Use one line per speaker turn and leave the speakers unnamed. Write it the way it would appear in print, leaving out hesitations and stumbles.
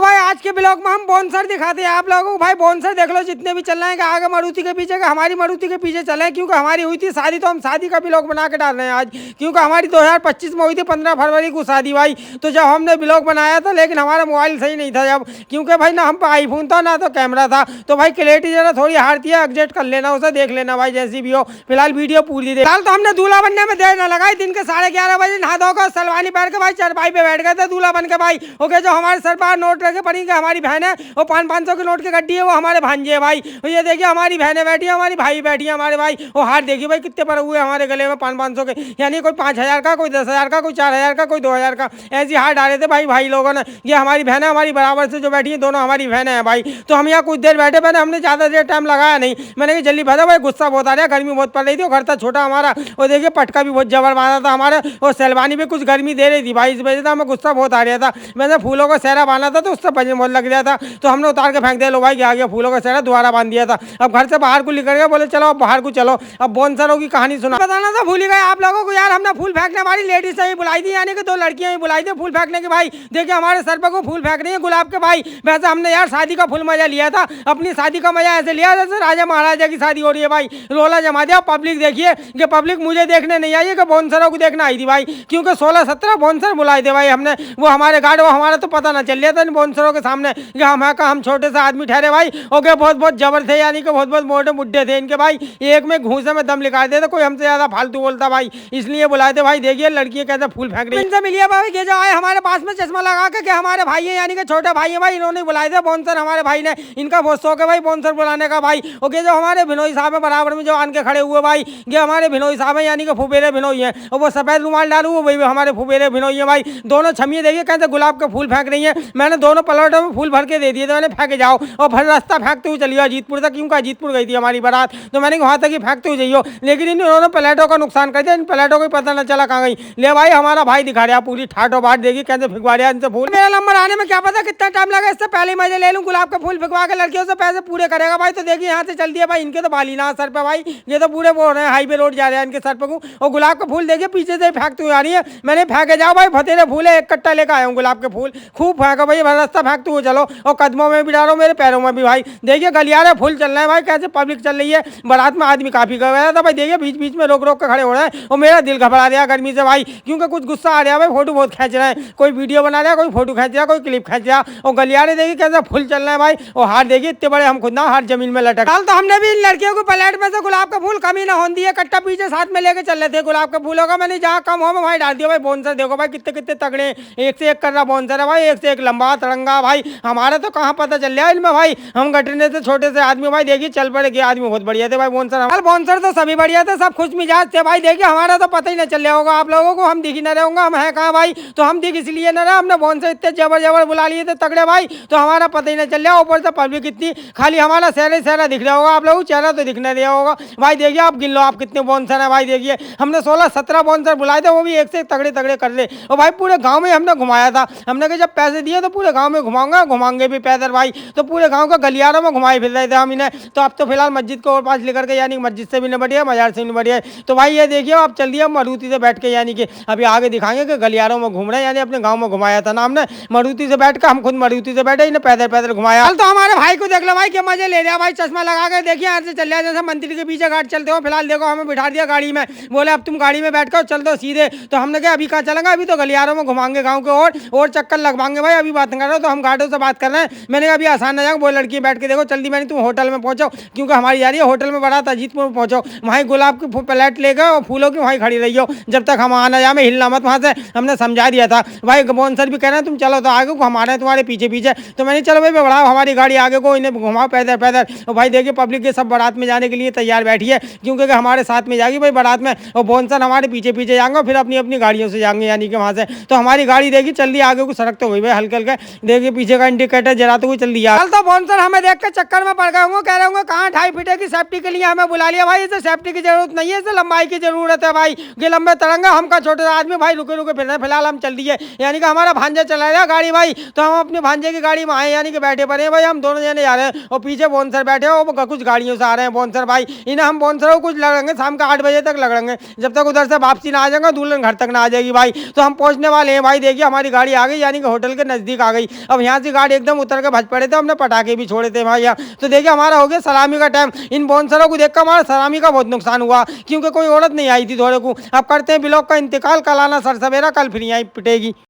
भाई आज के ब्लॉग में हम बोनसर दिखाते हैं आप लोगों को। भाई बोनसर देख लो जितने भी चल रहे हैं कि आगे मारुति के पीछे का हमारी मारुति के पीछे चले, क्योंकि हमारी हुई थी शादी तो हम शादी का ब्लॉग बना के डाल रहे हैं आज, क्योंकि हमारी 2025 में हुई थी 15 फरवरी को शादी भाई। तो जब हमने ब्लॉग बनाया था लेकिन हमारा मोबाइल सही नहीं था जब, क्योंकि भाई ना हम पे आईफोन था ना तो कैमरा था, तो भाई क्लैरिटी जरा थोड़ी हारती है, एडजस्ट कर लेना, उसे देख लेना भाई जैसी भी हो। फिलहाल वीडियो पूरी फिलहाल तो हमने दूल्हा बनने में देर न लगाई। दिन के 11:30 बजे नहा धोकर सलवानी पहन के भाई चारपाई पे बैठ गए थे दूल्हा बन के भाई। ओके जो हमारे सर पर नोट रखे पड़ी हमारी बहन है, वो 500 के नोट की गड्डी है, वो हमारे भांजे है भाई। तो ये देखिए हमारी बहनें बैठी है, हमारी भाई बैठी है हमारे भाई। वो हाथ देखिए भाई कितने पर हुए हमारे गले में 500 के, यानी कोई 5000 का, कोई 10,000 का, कोई 4,000 का, कोई 2,000 का, ऐसी हाथ डाले थे भाई लोगों ने। ये हमारी बहन है, हमारी बराबर से जो बैठी है दोनों हमारी बहनें हैं भाई। तो हम यहाँ कुछ देर बैठे मैंने, हमने ज़्यादा देर टाइम लगाया नहीं। मैंने जल्दी भरा भाई, गुस्सा बहुत आ रहा है, गर्मी बहुत पड़ रही थी, घर था छोटा हमारा। और देखिए पटका भी बहुत जबर बांधा था हमारा, और सैलवानी भी कुछ गर्मी दे रही थी भाई, इस वजह से हमें गुस्सा बहुत आ रहा था। मैंने फूलों का सहरा बांधा था तो उससे वजन बहुत लग रहा था, तो हमने उतार के फेंक दिया। लो भाई आ गया फूलों का सहरा, दोबारा बांध दिया था। अब घर से बाहर को निकल गया, बोले चलो अब बाहर को चलो, अब बोनसरों की कहानी सुना। बताना था भूल ही गए आप लोगों को यार, हमने फूल फेंकने वाली लेडीज ही बुलाई थी, यानी कि 2 लड़कियां ही बुलाई थी फूल फेंकने की भाई। देखिए हमारे सर पर को फूल फेंक रही है गुलाब के भाई। वैसे हमने यार शादी का फुल मजा लिया था, अपनी शादी का मजा ऐसे लिया जैसे राजा महाराजा की शादी हो रही है भाई। रोला जमा दिया। पब्लिक देखिए कि पब्लिक मुझे देखने नहीं आई है कि बोनसरों को देखना आई थी भाई, क्योंकि 16-17 बोनसर बुलाए थे भाई हमने। वो हमारे गार्ड, वो हमारा तो पता ना चल रहा था इन बोनसरों के सामने कि हम छोटे से आदमी ठहरे भाई। ओके बहुत बहुत जबर थे, यानी कि बहुत बहुत मोटे बुड्ढे थे इनके भाई। एक में घूसे में दम लिखा देते, कोई हमसे ज्यादा फालतू बोलता भाई, इसलिए बुलाए थे भाई। देखिए लड़कियां कैसे फूल फेंक रही है। इनसे मिलिए भाई ये जो आए हमारे पास में चश्मा लगा के हमारे भाई है, यानी कि छोटे भाई है भाई, इन्होंने बुलाए थे बोनसर हमारे भाई ने। इनका बहुत शौक है भाई बोनसर बुलाने का भाई। ओके जो हमारे भिनोई साहब है बराबर में जो आन के खड़े हुए भाई, ये हमारे भिनोई साहब है, यानी कि फुफेरे भिनोई है। और वो सफेद रुमाल डालू वो भाई हमारे फुफेरे भिनोई है भाई। दोनों छमिए देखिए कैसे गुलाब के फूल फेंक रही है। मैंने दोनों पलटों में फूल भर के दे दिए थे, मैंने फेंके जाओ, और भर रास्ता फेंकते हुए चलिए अजीतपुर तक, क्योंकि अजीतपुर गई थी हमारी बारात, तो मैंने वहाँ तक ही फेंकते हुए जाइयो। लेकिन इन दोनों प्लेटों का नुकसान कर दिया, इन प्लेटों को पता न चला कहाँ गई। ले भाई हमारा भाई दिखा रहा पूरी ठाटो बाट, देखिए कैसे फिकवा रहा इनसे फूल। मेरा नंबर आने में क्या पता कितना टाइम लगा, इससे पहले मैं ले लूँ गुलाब का फूल फिकवा के लड़कियों से पैसे पूरे करेगा भाई। तो देखिए यहाँ से चल दिया भाई, इनके तो बाली ना सर पे भाई, ये तो पूरे बोल रहे हैं हाईवे रोड जा रहे हैं इनके सर पे। और गुलाब का फूल देखिए पीछे से फेंकते हुए आ रही है। मैंने फेंके जाओ भाई, भतेरे फूल है, एक कट्टा लेकर आया हूँ गुलाब के फूल, खूब फेंको भाई, भर रास्ता फेंकते हुए चलो, और कदमों में भी डालो मेरे पैरों में भी भाई। देखिए गलियारे फूल चल रहे हैं भाई, कैसे पब्लिक चल रही है। बारात में आदमी काफी गया था भाई, देखिए बीच बीच में रोक रोक के खड़े हो रहे हैं, और मेरा दिल घबरा रहा है गर्मी से भाई, क्योंकि कुछ गुस्सा आ रहा है भाई। फोटो बहुत खींच रहे हैं, कोई वीडियो बना रहा है, कोई फोटो खींच रहा है, कोई क्लिप खींच रहा है। और गलियारे देखिए कैसे फूल चल रहे हैं भाई, और हाथ देखिए इतने बड़े, हम खुद ना हाथ जमीन में लटक। तो हमने भी इन लड़कियों को प्लेट में से गुलाब का फूल कमी ना होने दिया, कट्टा पीछे साथ में लेके चल रहे थे गुलाब के फूलों का। मैंने जहाँ कम हो मैं भाई डाल दिया भाई। बोनसर देखो भाई कितने कितने तगड़े, एक से एक कर रहा बोनसर है भाई, एक से एक लंबा तरंगा भाई। हमारा तो कहाँ पता चल रहा है इनमें भाई, हम गटने से छोटे से आदमी भाई। देखिए चल पड़े गए आदमी बहुत बढ़िया थे भाई बोनसर। बोनसर तो सभी बढ़िया थे, सब खुश मिजाज थे भाई। देखिए हमारा तो पता ही नहीं चल रहा होगा आप लोगों को, हम दिख ही न रहे होंगे हम है कहाँ भाई। तो हम दिख इसलिए न रहे, हमने बोनसर इतने जबर जबर बुला लिए थे तगड़े भाई, तो हमारा पता ही नहीं चल रहा। ऊपर से पब्लिक इतनी, खाली हमारा सहरा दिख रहा होगा आप लोगों को, चेहरा तो दिख नहीं रहा होगा भाई। देखिए आप गिन लो आप कितने बोनसर है भाई। देखिए हमने 16-17 बोनसर बुलाए थे, वो भी एक से तगड़े तगड़े कर ले। और भाई पूरे गांव में हमने घुमाया था, हमने कहा जब पैसे दिए तो पूरे गांव में घुमाऊंगा, घुमाएंगे भी पैदल भाई। तो पूरे गांव का गलियारों में घुमाए फिर रहे थे हम इन्हें। तो अब तो फिलहाल मस्जिद को और पास लेकर के, यानी मस्जिद से भी नहीं बढ़िया, मजार से भी नहीं बढ़िया। तो भाई ये देखिए अब चल दिया मारुति से बैठ के, यानी कि अभी आगे दिखाएंगे कि गलियारों में घूम रहे हैं, यानी अपने गाँव में घुमाया था ना हमने मारुति से बैठ कर, हम खुद मारुति से बैठे, इन्हें पैदल पैदल घुमाया। तो हमारे भाई को देख लो भाई क्या मजे ले रहा भाई, चश्मा लगा के देखिए यहाँ से चल रहा है जैसे मंदिर के पीछे घाट चलते हो। फिलहाल देखो हमें बिठा दिया गाड़ी में, बोले अब तुम गाड़ी में बैठ कर चल दो सीधे। तो हमने कहा अभी कहाँ चलेंगे, अभी तो गलियारों में घुमाएंगे गाँव के, और चक्कर लगवाएंगे भाई। अभी बात कर रहे हो तो हम गार्डों से बात कर रहे हैं। मैंने कहा अभी आसान ना जाओ, वो लड़की बैठ के देखो जल्दी, मैंने तुम होटल में पहुंचो, क्योंकि हमारी जा रही है होटल में बारात, अजीतपुर में पहुंचो, वहीं गुलाब की प्लेट ले गए और फूलों की वहीं खड़ी रही हो जब तक हम आना जाए, हिलना मत वहाँ से। हमने समझा दिया था भाई, बोनसर भी कह रहे हैं तुम चलो तो आगे को, हमारे तुम्हारे पीछे पीछे। तो मैंने चलो भाई बढ़ाओ हमारी गाड़ी आगे को, इन्हें घुमाओ पैदल पैदल। और भाई देखिए पब्लिक के सब बारात में जाने के लिए तैयार बैठी है, क्योंकि हमारे साथ में जाएगी भाई बारात में, और बोनसर हमारे पीछे पीछे जाएंगे, फिर अपनी अपनी गाड़ियों से जाएंगे, यानी कि वहाँ से। तो हमारी गाड़ी देखिए चल दी आगे को, सड़क तो हुई भाई हल्के हल्के, देखिए पीछे का इंडिकेटर जलाते हुए चल दिया। कल तो बोनसर हमें देख के चक्कर में पड़ गए होंगे, कह रहे होंगे कहाँ 2.5 फीट की सेफ्टी के लिए हमें बुला लिया भाई। इसे सेफ्टी की जरूरत नहीं है, इसे लंबाई की जरूरत है भाई। ये लंबे तरंगा, हम का छोटे आदमी भाई रुके रुके फिर रहे। फिलहाल हम चल दिए, यानी कि हमारा भांजा चला रहा गाड़ी भाई, तो हम अपने भांजे की गाड़ी में आए, यानी कि बैठे पड़े भाई। हम दोनों जने जा रहे हैं, और पीछे बोनसर बैठे हो, कुछ गाड़ियों से आ रहे हैं बोनसर भाई। इन्हें हम बोनसर को कुछ लगेंगे शाम का 8 बजे तक लगेंगे, जब तक उधर से वापसी ना आ जाएगा, दुल्हन घर तक ना आ जाएगी भाई। तो हम पहुंचने वाले हैं भाई। देखिए हमारी गाड़ी आ गई, यानी कि होटल के नजदीक आ गई। अब यहाँ से गाड़ी एकदम उतर के भज पड़े थे, हमने पटाखे भी छोड़े थे भैया। तो देखिए हमारा हो गया सलामी का टाइम। इन बाउंसरों को देखकर हमारा सलामी का बहुत नुकसान हुआ, क्योंकि कोई औरत नहीं आई थी थोड़े को। अब करते हैं ब्लॉग का इंतकाल, कल आना सर सवेरा, कल फिर यहीं पिटेगी।